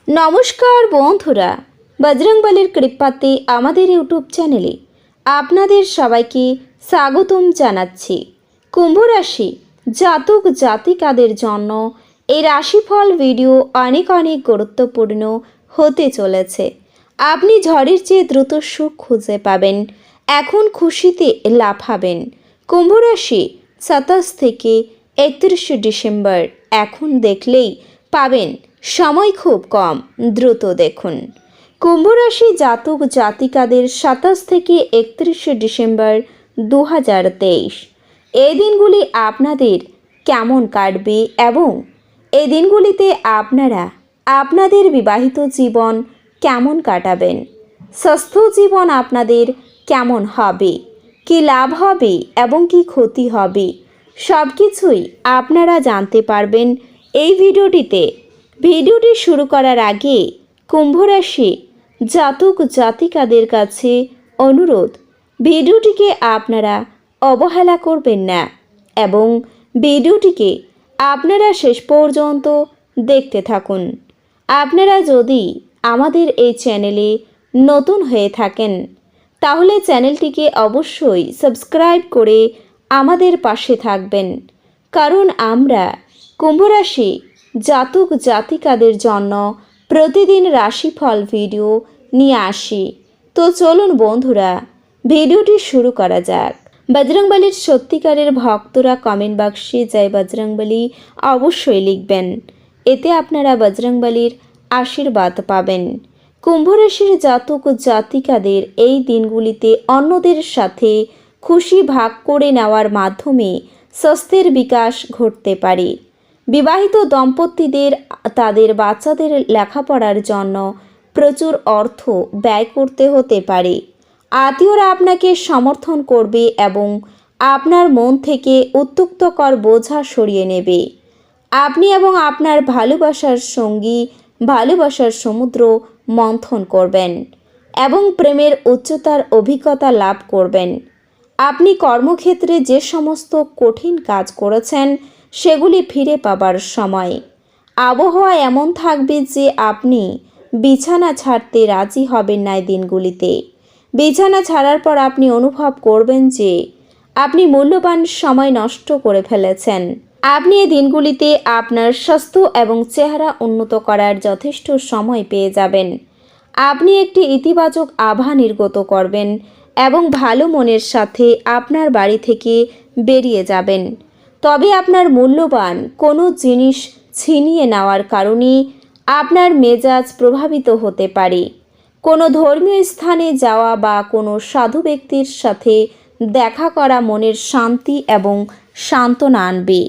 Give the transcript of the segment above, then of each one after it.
নমস্কার বন্ধুরা, বজরংবলীর কৃপাতে আমাদের ইউটিউব চ্যানেলে আপনাদের সবাইকে স্বাগতম জানাচ্ছি। কুম্ভ রাশি জাতক জাতিকাদের জন্য এই রাশিফল ভিডিও অনেক গুরুত্বপূর্ণ হতে চলেছে। আপনি ঝড়ের চেয়ে দ্রুত সুখ খুঁজে পাবেন, এখন খুশিতে লাফাবেন। কুম্ভ রাশি 27 থেকে 31 ডিসেম্বর এখন দেখলেই পাবেন, সময় খুব কম, দ্রুত দেখুন। কুম্ভ রাশি জাতক জাতিকাদের 27 থেকে 31 ডিসেম্বর 2023 এই দিনগুলি আপনাদের কেমন কাটবে এবং এই দিনগুলিতে আপনারা আপনাদের বিবাহিত জীবন কেমন কাটাবেন, স্বাস্থ্য জীবন আপনাদের কেমন হবে, কি লাভ হবে এবং কি ক্ষতি হবে, সব কিছুই আপনারা জানতে পারবেন এই ভিডিওটিতে। ভিডিওটি শুরু করার আগে কুম্ভ রাশি জাতক জাতিকাদের কাছে অনুরোধ, ভিডিওটিকে আপনারা অবহেলা করবেন না এবং ভিডিওটিকে আপনারা শেষ পর্যন্ত দেখতে থাকুন। আপনারা যদি আমাদের এই চ্যানেলে নতুন হয়ে থাকেন তাহলে চ্যানেলটিকে অবশ্যই সাবস্ক্রাইব করে আমাদের পাশে থাকবেন, কারণ আমরা কুম্ভ রাশি জাতক জাতিকাদের জন্য প্রতিদিন রাশিফল ভিডিও নিয়ে আসি। তো চলুন বন্ধুরা, ভিডিওটি শুরু করা যাক। বজরংবলীর সত্যিকারের ভক্তরা কমেন্ট বাক্সে জয় বজরংবলী অবশ্যই লিখবেন, এতে আপনারা বজরংবলীর আশীর্বাদ পাবেন। কুম্ভ রাশির জাতক জাতিকাদের এই দিনগুলিতে অন্যদের সাথে খুশি ভাগ করে নেওয়ার মাধ্যমে স্বাস্থ্যের বিকাশ ঘটতে পারে। বিবাহিত দম্পতিদের তাদের বাচ্চাদের লেখাপড়ার জন্য প্রচুর অর্থ ব্যয় করতে হতে পারে। আত্মীয়রা আপনাকে সমর্থন করবে এবং আপনার মন থেকে উত্ত্যক্তকর বোঝা সরিয়ে নেবে। আপনি এবং আপনার ভালোবাসার সঙ্গী ভালোবাসার সমুদ্র মন্থন করবেন এবং প্রেমের উচ্চতার অভিজ্ঞতা লাভ করবেন। আপনি কর্মক্ষেত্রে যে সমস্ত কঠিন কাজ করেছেন সেগুলি ফিরে পাবার সময়। আবহাওয়া এমন থাকবে যে আপনি বিছানা ছাড়তে রাজি হবেন না এই দিনগুলিতে। বিছানা ছাড়ার পর আপনি অনুভব করবেন যে আপনি মূল্যবান সময় নষ্ট করে ফেলেছেন। আপনি এই দিনগুলিতে আপনার স্বাস্থ্য এবং চেহারা উন্নত করার যথেষ্ট সময় পেয়ে যাবেন। আপনি একটি ইতিবাচক আভা নির্গত করবেন এবং ভালো মনের সাথে আপনার বাড়ি থেকে বেরিয়ে যাবেন। তবে আপনার মূল্যবান কোনো জিনিস ছিনিয়ে নেওয়ার কারণে আপনার মেজাজ প্রভাবিত হতে পারে। কোনো ধর্মীয় স্থানে যাওয়া বা কোনো সাধু ব্যক্তির সাথে দেখা করা মনের শান্তি এবং সান্ত্বনা আনবে।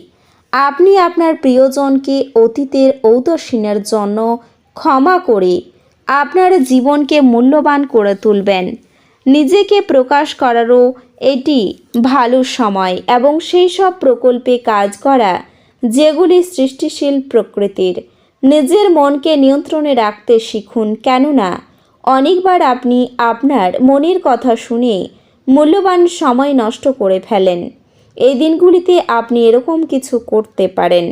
আপনি আপনার প্রিয়জনকে অতীতের ঔদাসীনের জন্য ক্ষমা করে আপনার জীবনকে মূল্যবান করে তুলবেন। নিজেকে প্রকাশ করারও এটি ভালো সময় এবং সেই সব প্রকল্পে কাজ করা যেগুলি সৃষ্টিশীল প্রকৃতির। নিজের মনকে নিয়ন্ত্রণে রাখতে শিখুন, কেননা অনেকবার আপনি আপনার মনের কথা শুনে মূল্যবান সময় নষ্ট করে ফেলেন। এই দিনগুলিতে আপনি এরকম কিছু করতে পারেন।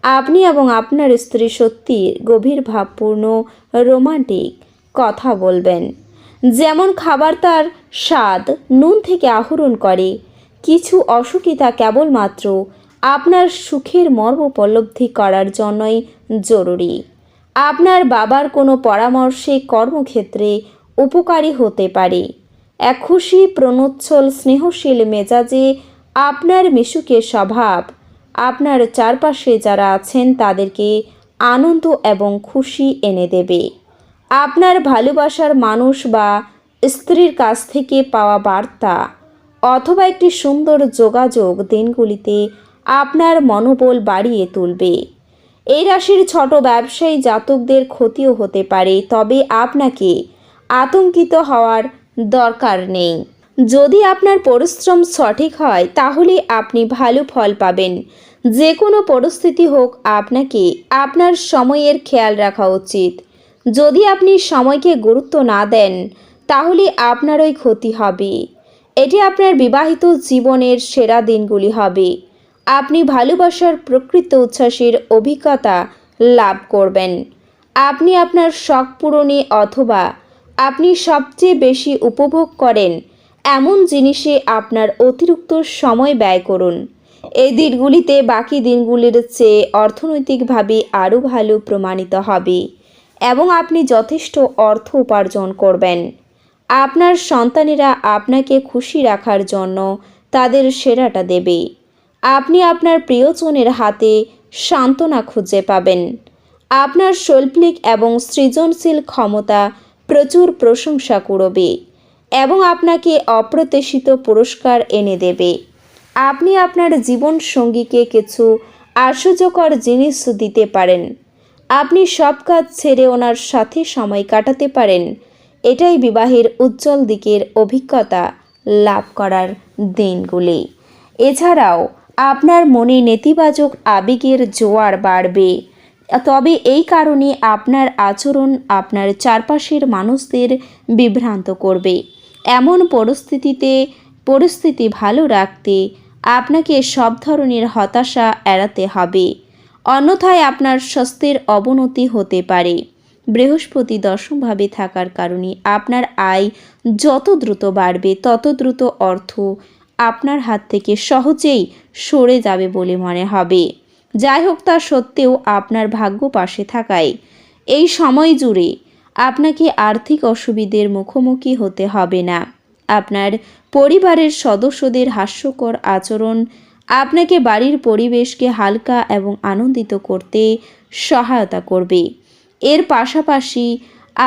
আপনি এবং আপনার স্ত্রী সত্যি গভীর ভাবপূর্ণ রোমান্টিক কথা বলবেন, যেমন খাবার তার স্বাদ নুন থেকে আহরণ করে। কিছু অসুখিতা কেবলমাত্র আপনার সুখের মর্ম উপলব্ধি করার জন্যই জরুরি। আপনার বাবার কোনো পরামর্শে কর্মক্ষেত্রে উপকারী হতে পারে। এক খুশি প্রণোচ্ছল স্নেহশীল মেজাজে আপনার মিশুকে স্বভাব আপনার চারপাশে যারা আছেন তাদেরকে আনন্দ এবং খুশি এনে দেবে। আপনার ভালোবাসার মানুষ বা স্ত্রীর কাছ থেকে পাওয়া বার্তা অথবা একটি সুন্দর যোগাযোগ দিনগুলিতে আপনার মনোবল বাড়িয়ে তুলবে। এই রাশির ছোট ব্যবসায়ী জাতকদের ক্ষতিও হতে পারে, তবে আপনাকে আতঙ্কিত হওয়ার দরকার নেই। যদি আপনার পরিশ্রম সঠিক হয় তাহলে আপনি ভালো ফল পাবেন। যে কোনো পরিস্থিতি হোক আপনাকে আপনার সময়ের খেয়াল রাখা উচিত। যদি আপনি সময়কে গুরুত্ব না দেন তাহলে আপনারই ক্ষতি হবে। এটি আপনার বিবাহিত জীবনের সেরা দিনগুলি হবে। আপনি ভালোবাসার প্রকৃত উচ্ছ্বাসের অভিজ্ঞতা লাভ করবেন। আপনি আপনার শখ পূরণে অথবা আপনি সবচেয়ে বেশি উপভোগ করেন এমন জিনিসে আপনার অতিরিক্ত সময় ব্যয় করুন। এই দিনগুলিতে বাকি দিনগুলির চেয়ে অর্থনৈতিকভাবে আরও ভালো প্রমাণিত হবে এবং আপনি যথেষ্ট অর্থ উপার্জন করবেন। আপনার সন্তানেরা আপনাকে খুশি রাখার জন্য তাদের সেরাটা দেবে। আপনি আপনার প্রিয়জনের হাতে সান্ত্বনা খুঁজে পাবেন। আপনার শৈল্পিক এবং সৃজনশীল ক্ষমতা প্রচুর প্রশংসা করবে এবং আপনাকে অপ্রত্যাশিত পুরস্কার এনে দেবে। আপনি আপনার জীবন সঙ্গীকে কিছু আশ্চর্যকর জিনিস দিতে পারেন। আপনি সব কাজ ছেড়ে ওনার সাথে সময় কাটাতে পারেন। এটাই বিবাহের উজ্জ্বল দিকের অভিজ্ঞতা লাভ করার দিনগুলি। এছাড়াও আপনার মনে নেতিবাচক আবেগের জোয়ার বাড়বে, তবে এই কারণে আপনার আচরণ আপনার চারপাশের মানুষদের বিভ্রান্ত করবে। এমন পরিস্থিতি ভালো রাখতে আপনাকে সব ধরনের হতাশা এড়াতে হবে, অন্যথায় আপনার স্বাস্থ্যের অবনতি হতে পারে। বৃহস্পতি দশমভাবে থাকার কারণে আপনার আয় যত দ্রুত বাড়বে তত দ্রুত অর্থ আপনার হাত থেকে সহজেই সরে যাবে বলে মনে হবে। যাই হোক, তা সত্ত্বেও আপনার ভাগ্য পাশে থাকায় এই সময় জুড়ে আপনাকে আর্থিক অসুবিধার মুখোমুখি হতে হবে না। আপনার পরিবারের সদস্যদের হাস্যকর আচরণ আপনাকে বাড়ির পরিবেশকে হালকা এবং আনন্দিত করতে সহায়তা করবে। এর পাশাপাশি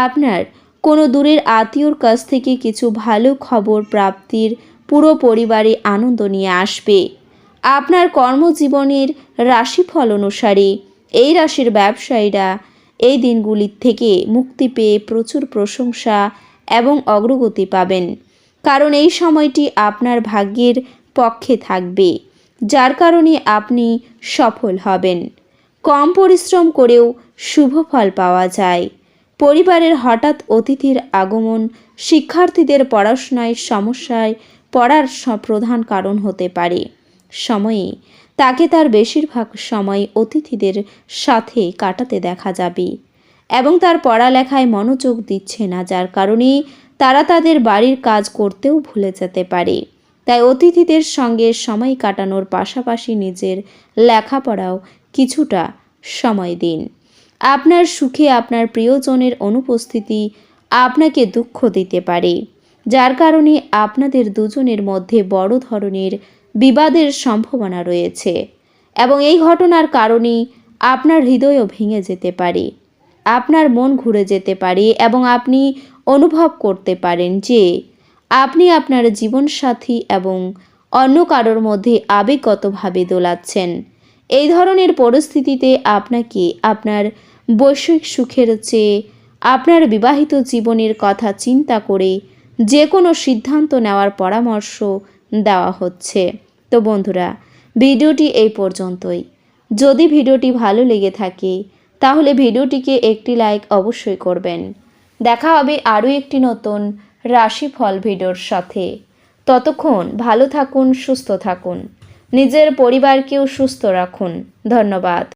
আপনার কোনো দূরের আত্মীয়র কাছ থেকে কিছু ভালো খবর প্রাপ্তির পুরো পরিবারে আনন্দ নিয়ে আসবে। আপনার কর্মজীবনের রাশিফল অনুসারে এই রাশির ব্যবসায়ীরা এই দিনগুলির থেকে মুক্তি পেয়ে প্রচুর প্রশংসা এবং অগ্রগতি পাবেন, কারণ এই সময়টি আপনার ভাগ্যের পক্ষে থাকবে, যার কারণে আপনি সফল হবেন। কম পরিশ্রম করেও শুভ ফল পাওয়া যায়। পরিবারের হঠাৎ অতিথির আগমন শিক্ষার্থীদের পড়াশোনায় সমস্যায় পড়ার প্রধান কারণ হতে পারে। সময়ে তাকে তার বেশিরভাগ সময় অতিথিদের সাথে কাটাতে দেখা যাবে এবং তার পড়ালেখায় মনোযোগ দিচ্ছে না, যার কারণে তারা তাদের বাড়ির কাজ করতেও ভুলে যেতে পারে। তাই অতিথিদের সঙ্গে সময় কাটানোর পাশাপাশি নিজের লেখাপড়াও কিছুটা সময় দিন। আপনার সুখে আপনার প্রিয়জনের অনুপস্থিতি আপনাকে দুঃখ দিতে পারে, যার কারণে আপনাদের দুজনের মধ্যে বড় ধরনের বিবাদের সম্ভাবনা রয়েছে এবং এই ঘটনার কারণে আপনার হৃদয়ও ভেঙে যেতে পারে। আপনার মন ঘুরে যেতে পারে এবং আপনি অনুভব করতে পারেন যে আপনি আপনার জীবনসাথী এবং অন্য কারোর মধ্যে আবেগগতভাবে দোলাচ্ছেন। এই ধরনের পরিস্থিতিতে আপনাকে আপনার বৈষয়িক সুখের চেয়ে আপনার বিবাহিত জীবনের কথা চিন্তা করে যে কোনো সিদ্ধান্ত নেওয়ার পরামর্শ দেওয়া হচ্ছে। তো বন্ধুরা, ভিডিওটি এই পর্যন্তই। যদি ভিডিওটি ভালো লেগে থাকে তাহলে ভিডিওটিকে একটি লাইক অবশ্যই করবেন। দেখা হবে আরও একটি নতুন রাশিফল ভিডিওর সাথে। ততক্ষণ ভালো থাকুন, সুস্থ থাকুন, নিজের পরিবারকেও সুস্থ রাখুন। ধন্যবাদ।